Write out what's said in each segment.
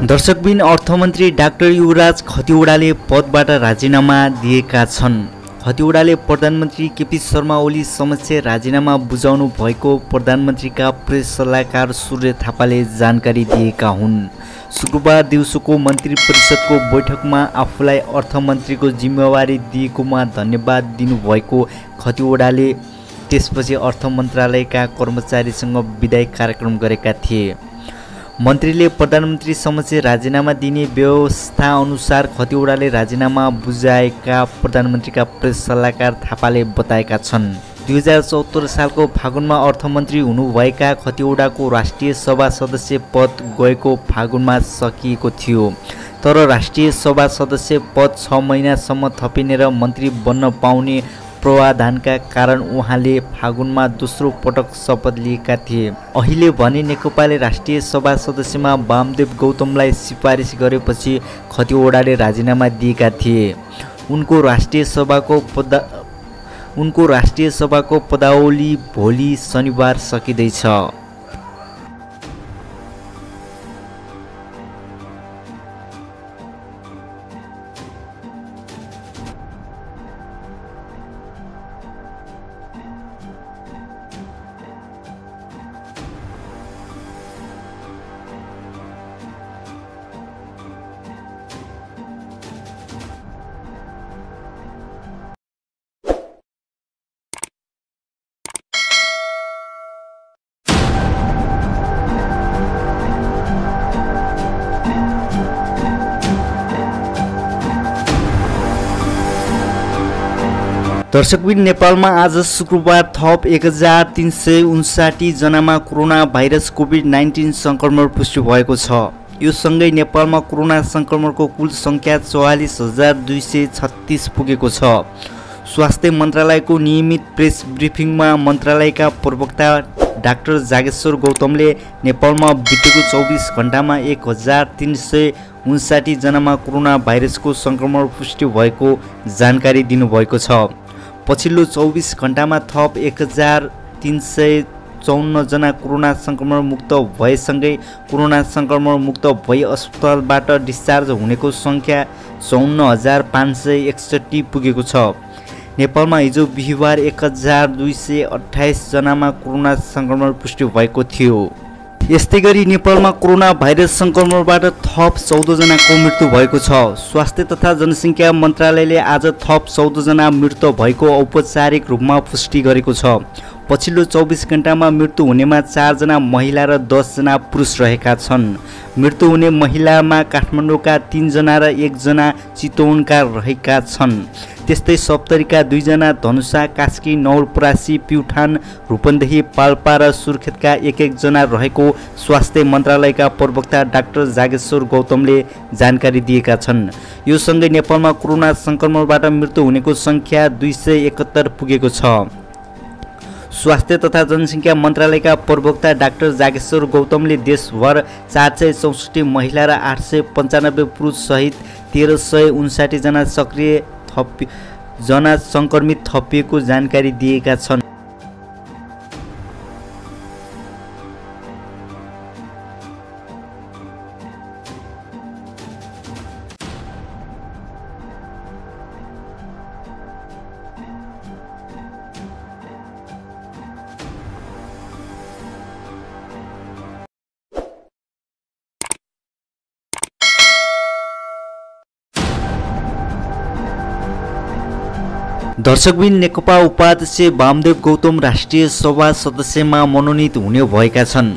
दर्शकबिन अर्थमन्त्री डाक्टर युवराज खतिवडाले पदबाट राजीनामा दिएका छन्। खतिवडाले प्रधानमन्त्री केपी शर्मा ओली समक्ष राजीनामा बुझाउनु भएको प्रधानमन्त्रीका प्रेस सल्लाहकार सूर्य थापाले जानकारी दिएका हुन्। शुक्रबार दिउँसोको मन्त्री परिषदको बैठकमा आफूलाई अर्थमन्त्रीको जिम्मेवारी दिएकोमा धन्यवाद दिनुभएको खतिवडाले त्यसपछि अर्थ मन्त्रालयका कर्मचारीसँग विदाई कार्यक्रम गरेका थिए। मन्त्रीले प्रधानमन्त्री समक्ष राजीनामा दिने व्यवस्था अनुसार खतिवडाले राजीनामा बुझाएका प्रधानमन्त्रीका प्रेस सल्लाहकार थापाले बताएका छन्। 2074 सालको फागुनमा अर्थमन्त्री हुनुभएका खतिवडाको राष्ट्रिय सभा सदस्य पद गएको फागुनमा सकिएको थियो। तर राष्ट्रिय सभा सदस्य पद 6 महिनासम्म थपिने र मन्त्री बन्न पाउने प्रावधानका कारण उहाँले फागुनमा दोस्रो पटक शपथ लिएका थिए। अहिले भने नेकपाले राष्ट्रिय सभा सदस्यमा वामदेव गौतमलाई सिफारिस गरेपछि खतिवडाले राजीनामा दिएका थिए। उनको राष्ट्रिय सभाको पदावली भोलि शनिबार सकिँदैछ। दर्शकबिन नेपालमा आज शुक्रबार थप 1359 जनामा कोरोना भाइरस कोभिड-19 संक्रमण पुष्टि भएको छ। यो सँगै नेपालमा कोरोना संक्रमणको कुल संख्या 44,236 पुगेको छ। स्वास्थ्य मन्त्रालयको नियमित प्रेस ब्रिफिङमा मन्त्रालयका प्रवक्ता डाक्टर जागेश्वर गौतमले नेपालमा बितेको 24 घण्टामा 1359 जनामा कोरोना भाइरसको संक्रमण पुष्टि भएको जानकारी दिनुभएको छ। पछिल्लो 24 घण्टामा थप 1354 जना कोरोना संक्रमण मुक्त भएसँगै कोरोना संक्रमण मुक्त भई अस्पतालबाट डिस्चार्ज हुनेको संख्या 54,561 पुगेको छ। नेपालमा हिजो बिहिबार 1228 जनामा कोरोना संक्रमण पुष्टि भएको थियो। यस्तै गरी नेपालमा कोरोना भाइरस संक्रमणबाट थप 14 जनाको मृत्यु भएको छ। स्वास्थ्य तथा जनसङ्ख्या मन्त्रालयले आज थप 14 जना मृत्यु भएको औपचारिक रूपमा पुष्टि गरेको छ। पछिल्लो 24 घण्टामा मृत्यु हुनेमा 4 जना महिला र 10 जना पुरुष रहेका छन्। मृत्यु हुने महिलामा काठमाडौँका 3 जना र 1 जना चितवनका रहेका छन्। त्यस्तै सप्तरीका 2 जना, धनुषा, कास्की, नवलपरासी, प्युठान, रूपन्देही, पाल्पा र सुर्खेतका 1-1 जना रहेको स्वास्थ्य मन्त्रालयका प्रवक्ता डाक्टर जागेश्वर गौतमले जानकारी दिएका छन्। यो सँगै नेपालमा कोरोना संक्रमणबाट मृत्यु हुनेको संख्या 271 पुगेको छ। स्वास्थ्य तथा जनसङ्ख्या मन्त्रालयका प्रवक्ता डाक्टर जागेश्वर गौतमले देशभर 464 महिला र 895 पुरुष सहित 1359 जना सक्रिय संक्रमित थपिएको जानकारी दिएका छन्। दर्शकबिन नेकपा उपाध्यक्ष वामदेव गौतम राष्ट्रिय सभा सदस्यमा मनोनित हुने भएका छन्।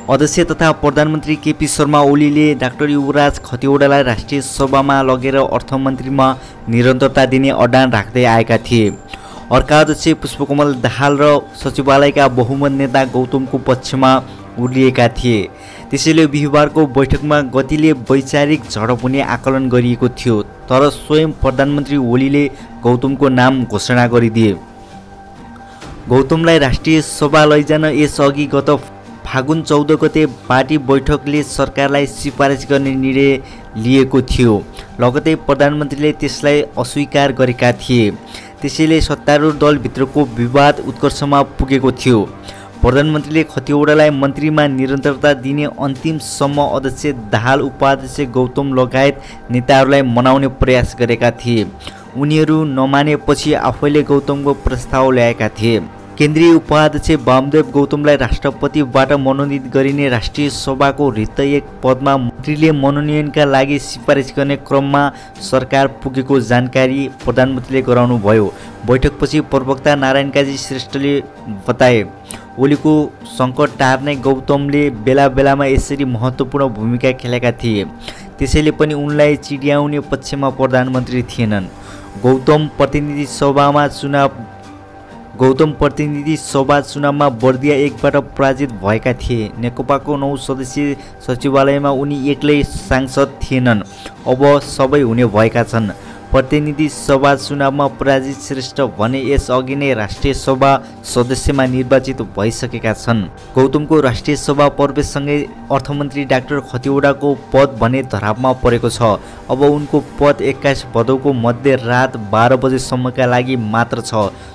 अध्यक्ष तथा प्रधानमन्त्री केपी शर्मा ओलीले डाक्टर युवराज खतिवडालाई राष्ट्रिय सभामा लगेर अर्थमन्त्रीमा निरन्तरता दिने अडान राख्दै आएका थिए। अर्का अध्यक्ष पुष्पकमल दाहाल र सचिवालयका बहुमत नेता गौतमको पक्षमा उर्लिएका थिए। त्यसैले बिहिबारको बैठकमा गतिले वैचारिक झडप हुने आकलन गरिएको थियो। तर स्वयं प्रधानमन्त्री ओलीले गौतमको नाम घोषणा गरिदिए। गौतमलाई राष्ट्रिय सभा लैजान यसअघि गत फागुन 14 गते पार्टी बैठकले सरकारलाई सिफारिस गर्ने निर्णय लिएको थियो। लगतै प्रधानमन्त्रीले त्यसलाई अस्वीकार गरेका थिए। त्यसैले सत्तारूढ दलभित्रको विवाद उत्कर्षमा पुगेको थियो। प्रधानमन्त्रीले खतिवडालाई मन्त्रीमा निरन्तरता दिने अन्तिमसम्म अध्यक्ष दाहाल, उपाध्यक्ष गौतम लगायत नेताहरूलाई मनाउने प्रयास गरेका थिए। उनीहरू नमानेपछि आफैले गौतमको प्रस्ताव ल्याएका थिए। केन्द्रीय उपाध्यक्ष वामदेव गौतमलाई राष्ट्रपतिबाट मनोनित गरिने राष्ट्रिय सभाको रिक्त एक पदमा मन्त्रीले मनोनयनका लागि सिफारिस गर्ने क्रममा सरकार पुगेको जानकारी प्रधानमन्त्रीले गराउनुभयो। बैठकपछि प्रवक्ता नारायण काजी श्रेष्ठले बताए, ओलीको सङ्कट टार्ने गौतमले बेला बेलामा यसरी महत्त्वपूर्ण भूमिका खेलेका थिए। त्यसैले पनि उनलाई चिड्याउने पक्षमा प्रधानमन्त्री थिएनन्। गौतम प्रतिनिधि सभा चुनावमा बर्दिया 1बाट पराजित भएका थिए। नेकपाको 9 सदस्यीय सचिवालयमा उनी एक्लै सांसद थिएनन्, अब सबै हुने भएका छन्। प्रतिनिधि सभा चुनावमा पराजित श्रेष्ठ भने यसअघि नै राष्ट्रिय सभा सदस्यमा निर्वाचित भइसकेका छन्। गौतमको राष्ट्रिय सभा प्रवेशसँगै अर्थमन्त्री डाक्टर खतिवडाको पद भने धरापमा परेको छ। अब उनको पद 21 भदौको मध्यरात 12 बजेसम्मका लागि मात्र छ।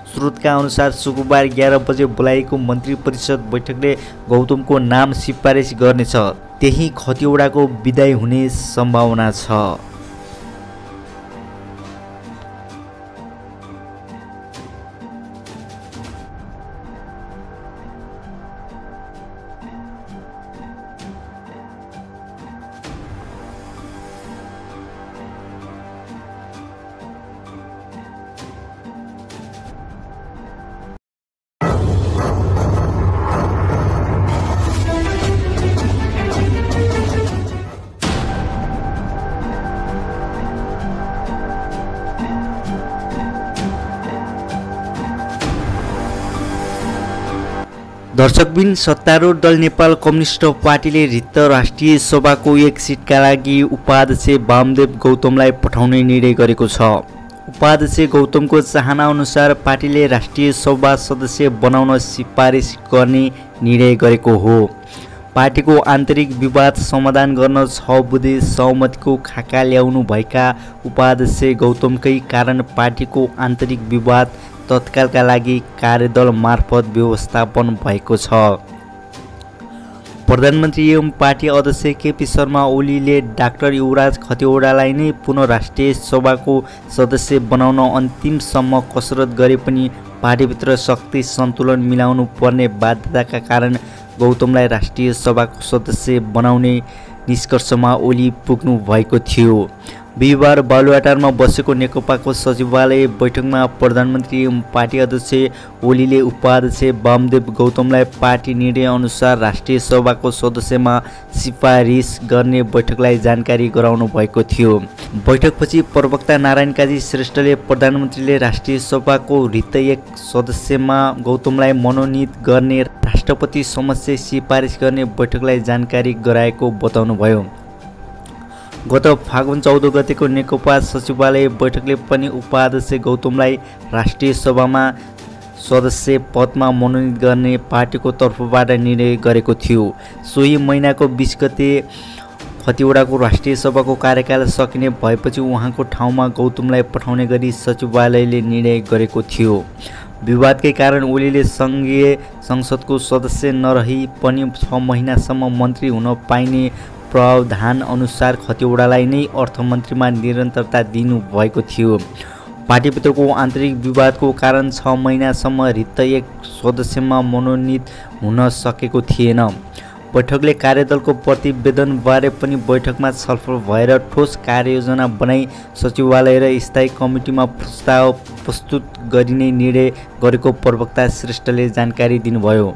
स्रोतका अनुसार शुक्रबार 11 बजे बोलाइएको मन्त्री परिषद बैठकले गौतमको नाम सिफारिस गर्नेछ। त्यही खतिवडाको विदाई हुने सम्भावना छ। दर्शकबिन, सत्तारूढ दल नेपाल कम्युनिस्ट पार्टीले रिक्त राष्ट्रिय सभाको एक सिटका लागि उपाध्यक्ष वामदेव गौतमलाई पठाउने निर्णय गरेको छ। उपाध्यक्ष गौतमको चाहना अनुसार पार्टीले राष्ट्रिय सभा सदस्य बनाउन सिफारिस गर्ने निर्णय गरेको हो। पार्टीको आन्तरिक विवाद समाधान गर्न 6 बुँदे सहमतिको खाका ल्याउनु भएका उपाध्यक्ष गौतमकै कारण पार्टीको आन्तरिक विवाद तत्कालका लागि कार्यदल मार्फत व्यवस्थापन भएको छ। प्रधानमन्त्री एवं पार्टी अध्यक्ष केपी शर्मा ओलीले डाक्टर युवराज खतिवडालाई नै पुनः राष्ट्रिय सभाको सदस्य बनाउन अन्तिमसम्म कसरत गरे पनि पार्टीभित्र शक्ति सन्तुलन मिलाउनु पर्ने बाध्यताका कारण गौतमलाई राष्ट्रिय सभाको सदस्य बनाउने निष्कर्षमा ओली पुग्नु भएको थियो। बिहिबार बालुवाटारमा बसेको नेकपाको सचिवालय बैठकमा प्रधानमन्त्री एवं पार्टी अध्यक्ष ओलीले उपाध्यक्ष वामदेव गौतमलाई पार्टी निर्णय अनुसार राष्ट्रिय सभाको सदस्यमा सिफारिस गर्ने बैठकलाई जानकारी गराउनु भएको थियो। बैठकपछि प्रवक्ता नारायण काजी श्रेष्ठले प्रधानमन्त्रीले राष्ट्रिय सभाको रिक्त एक सदस्यमा गौतमलाई मनोनित गर्ने राष्ट्रपति समक्ष सिफारिस गर्ने बैठकलाई जानकारी गराएको बताउनुभयो। गत फागुन 14 गतेको नेकपा सचिवालय बैठकले पनि उपाध्यक्ष गौतमलाई राष्ट्रिय सभामा सदस्य पदमा मनोनित गर्ने पार्टीको तर्फबाट निर्णय गरेको थियो। सोही महिनाको 20 गते खतिवडाको राष्ट्रिय सभाको कार्यकाल सकिने भएपछि उहाँको ठाउँमा गौतमलाई पठाउने गरी सचिवालयले निर्णय गरेको थियो। विवादकै कारण ओलीले सङ्घीय संसदको सदस्य नरही पनि 6 महिनासम्म मन्त्री हुन पाइने प्रावधान अनुसार खतिवडालाई नै अर्थमन्त्रीमा निरन्तरता दिनुभएको थियो। पार्टीभित्रको आन्तरिक विवादको कारण 6 महिनासम्म रिक्त एक सदस्यमा मनोनित हुन सकेको थिएन। बैठकले कार्यदलको प्रतिवेदनबारे पनि बैठकमा छलफल भएर ठोस कार्ययोजना बनाई सचिवालय र स्थायी कमिटीमा प्रस्ताव प्रस्तुत गरिने निर्णय गरेको प्रवक्ता श्रेष्ठले जानकारी दिनुभयो।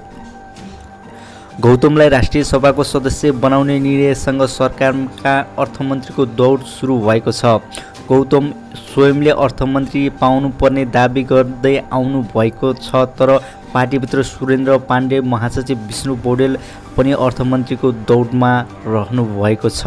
गौतमलाई राष्ट्रिय सभाको सदस्य बनाउने निर्णयसँग सरकारका अर्थमन्त्रीको दौड सुरु भएको छ। गौतम स्वयंले अर्थमन्त्री पाउनुपर्ने दाबी गर्दै आउनु भएको छ, तर पार्टीभित्र सुरेन्द्र पाण्डे, महासचिव विष्णु पौडेल पनि अर्थमन्त्रीको दौडमा रहनु भएको छ।